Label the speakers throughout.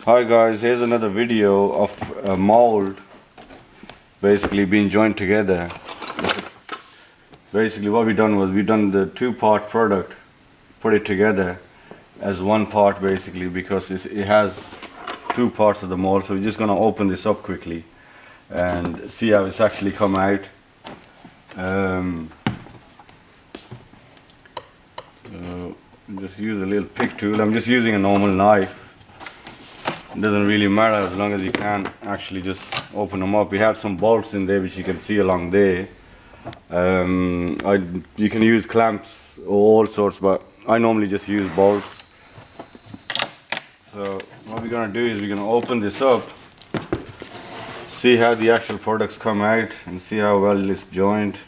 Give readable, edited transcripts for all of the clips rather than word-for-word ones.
Speaker 1: Hi guys, here's another video of a mold basically being joined together. Basically what we've done was we've done the two-part product, put it together as one part basically because it has two parts of the mold. So we're just going to open this up quickly and see how it's actually come out. Just use a little pick tool. I'm just using a normal knife. It doesn't really matter as long as you can actually just open them up. We have some bolts in there which you can see along there. You can use clamps or all sorts, but I normally just use bolts. So what we're going to do is we're going to open this up, see how the actual products come out and see how well it's joined.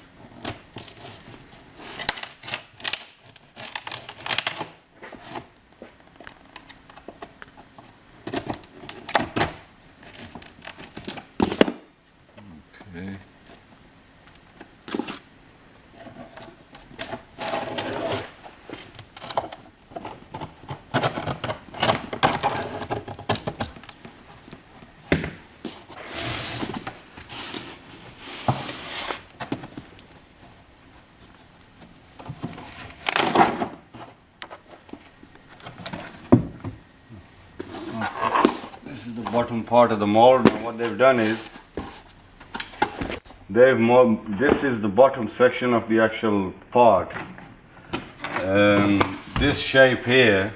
Speaker 1: Okay. This is the bottom part of the mold, and what they've done is this is the bottom section of the actual part. This shape here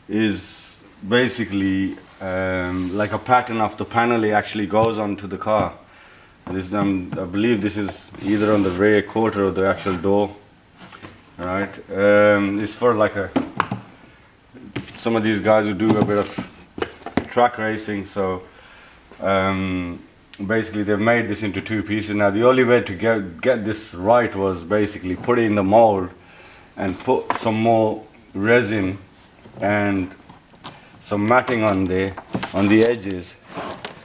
Speaker 1: is basically like a pattern of the panel it actually goes onto the car. This, I believe this is either on the rear quarter or the actual door. Right? It's for like some of these guys who do a bit of track racing, so basically they've made this into two pieces. Now the only way to get this right was basically put it in the mold and put some more resin and some matting on there on the edges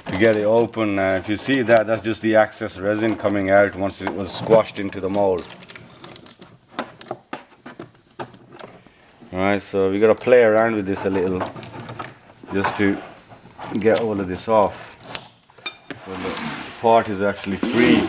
Speaker 1: to get it open. If you see that, that's just the excess resin coming out once it was squashed into the mold. Alright, so we got to play around with this a little just to get all of this off. So the part is actually free.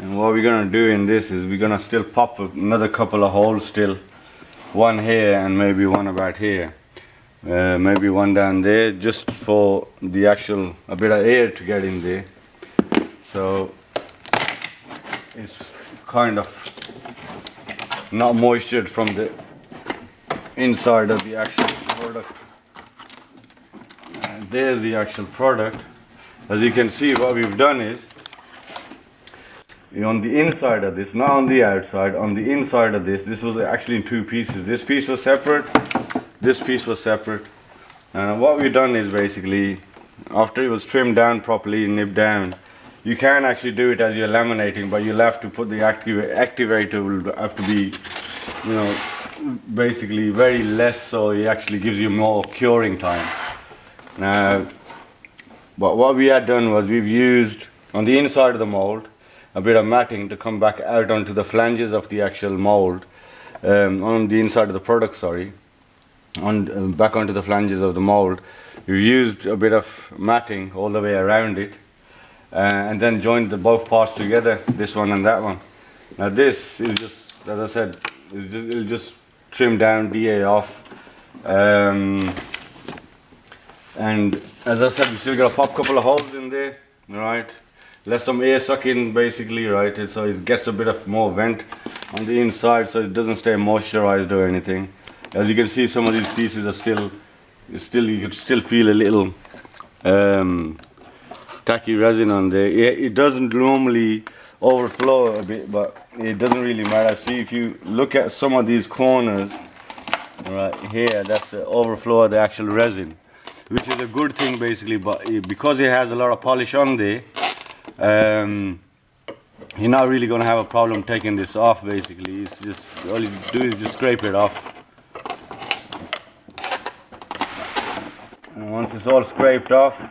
Speaker 1: And what we're going to do in this is we're going to still pop another couple of holes still. One here and maybe one about here. Maybe one down there just for the actual, a bit of air to get in there. So it's kind of not moistured from the inside of the actual product. And there's the actual product. As you can see, what we've done is on the inside of this, not on the outside, on the inside of this was actually in two pieces. This piece was separate, this piece was separate. And what we've done is basically, after it was trimmed down properly, nipped down, you can actually do it as you're laminating, but you'll have to put the activator will have to be, you know, basically very less, so it actually gives you more curing time. Now, but what we had done was we've used on the inside of the mold a bit of matting to come back out onto the flanges of the actual mold, on the inside of the product, sorry, back onto the flanges of the mold. We've used a bit of matting all the way around it, and then joined both parts together, this one and that one. Now this is just, as I said, it'll just trim down, DA off, and as I said, we still got a pop couple of holes in there, right? Let some air suck in basically, right? So it gets a bit of more vent on the inside, so it doesn't stay moisturized or anything. As you can see, some of these pieces are still you can still feel a little tacky resin on there. It doesn't normally overflow a bit, but it doesn't really matter. See, if you look at some of these corners right here, that's the overflow of the actual resin, which is a good thing basically, but because it has a lot of polish on there, you're not really going to have a problem taking this off. Basically, it's just all you do is just scrape it off. And once it's all scraped off,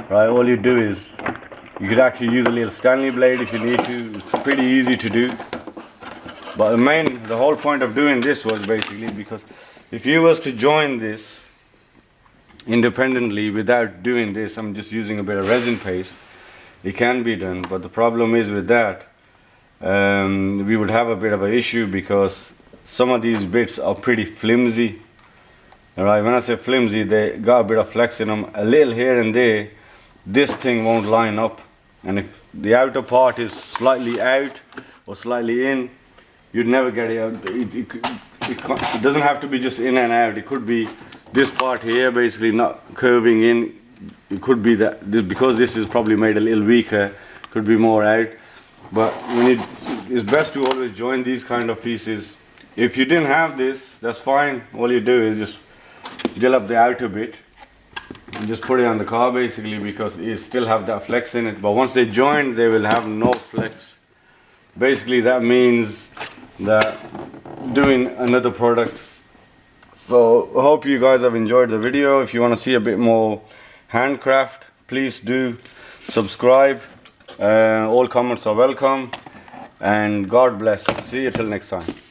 Speaker 1: right, all you do is, you could actually use a little Stanley blade if you need to. It's pretty easy to do. But the whole point of doing this was basically because if you was to join this independently without doing this, I'm just using a bit of resin paste, it can be done. But the problem is with that, we would have a bit of an issue because some of these bits are pretty flimsy. Alright, when I say flimsy, they got a bit of flex in them, a little here and there. This thing won't line up, and if the outer part is slightly out or slightly in, you'd never get it out. It doesn't have to be just in and out. It could be this part here basically not curving in. It could be that because this is probably made a little weaker, could be more out. But it's best to always join these kind of pieces. If you didn't have this, that's fine. All you do is just gel up the outer bit and just put it on the car basically, because it still have that flex in it. But once they join, they will have no flex. Basically that means that doing another product. So I hope you guys have enjoyed the video. If you want to see a bit more handcraft, please do subscribe. All comments are welcome, and God bless. See you till next time.